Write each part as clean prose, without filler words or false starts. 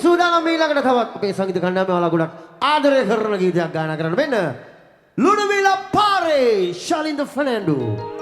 සූදානම් ඊළඟට තවත් අපේ සංගීත කණ්ඩායම ඔයාලා ගොඩක් ආදරය කරන ගීතයක් ගායනා කරන්න වෙන්න. ලුණුවිල පාරේ ශාලින්ද ෆර්නැන්ඩෝ.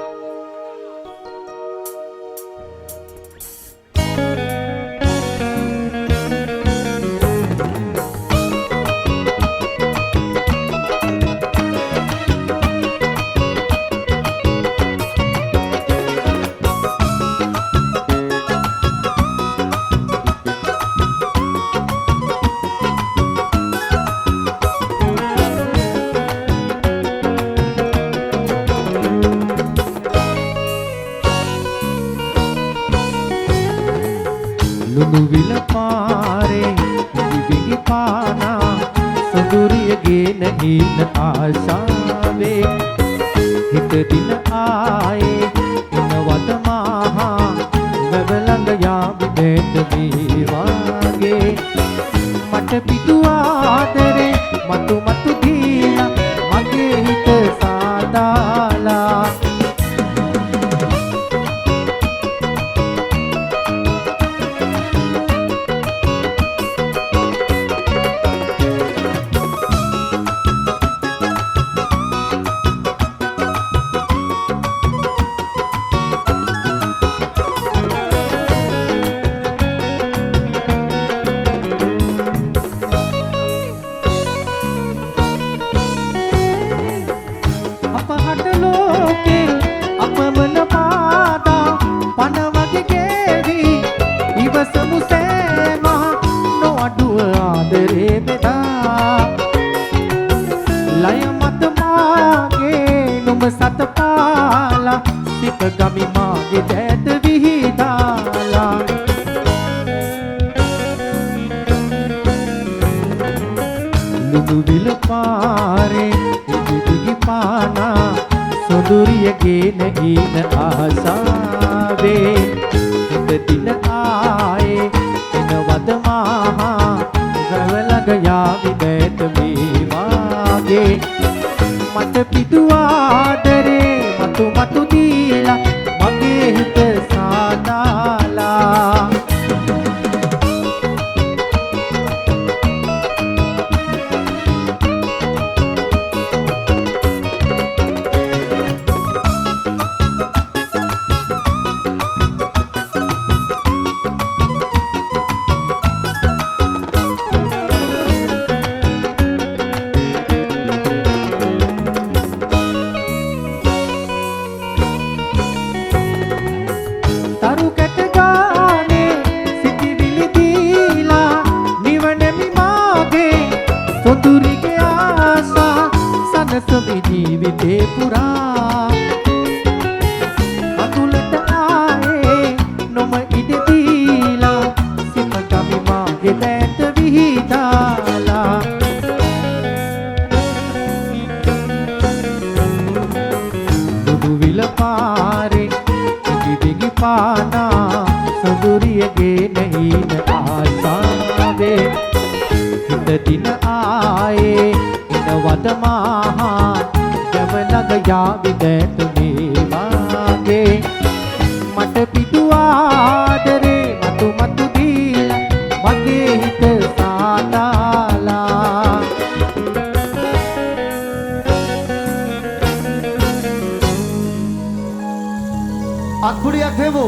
ලුණුවිල පාරේ දිවිගි පානා සොඳුරියගේ නැහින ආශාවේ හිත දින ආයේ එනවද මාහා වැව ළඟ යාවි දෙන්න මේ වාගේ මට පිටු ආදරේ මතු මතු දීලා මගේ හිත සාදාලා සත පාලා සිත ගමි මාගේ දැත විහිදාලා ලුණුවිල පාරේ දිවිගි පානා සොඳුරියගේ නැහින ආසාවේ හිත දින ආයේ එනවද මාහා ගව ළඟ යාවි දැත මේ වාගේ මට පිටු ආදරේ මතු මතු දීලා මගේ හිත සාදාලා සොඳුරිගේ ආසා සනසමි ජීවිතේ පුරා අතුලට ආයේ නොම ඉඩ දීලා සිත ගමි මාගේ දැත විහිදාලා ලුණුවිල පාරේ දිවිගි පානා සොඳුරියගේ නැහින ආසාවේ හිත දින ආයේ එනවද මාහා ගැව ළඟ යාවි දැත මේ වාගේ මට පිටු ආදරේ මතු මතු දීලා මගේ හිත සාදාලා අත්පුඩියක් දෙමු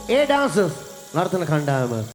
ඒ ඩාන්සර්ස් නර්තන කණ්ඩායම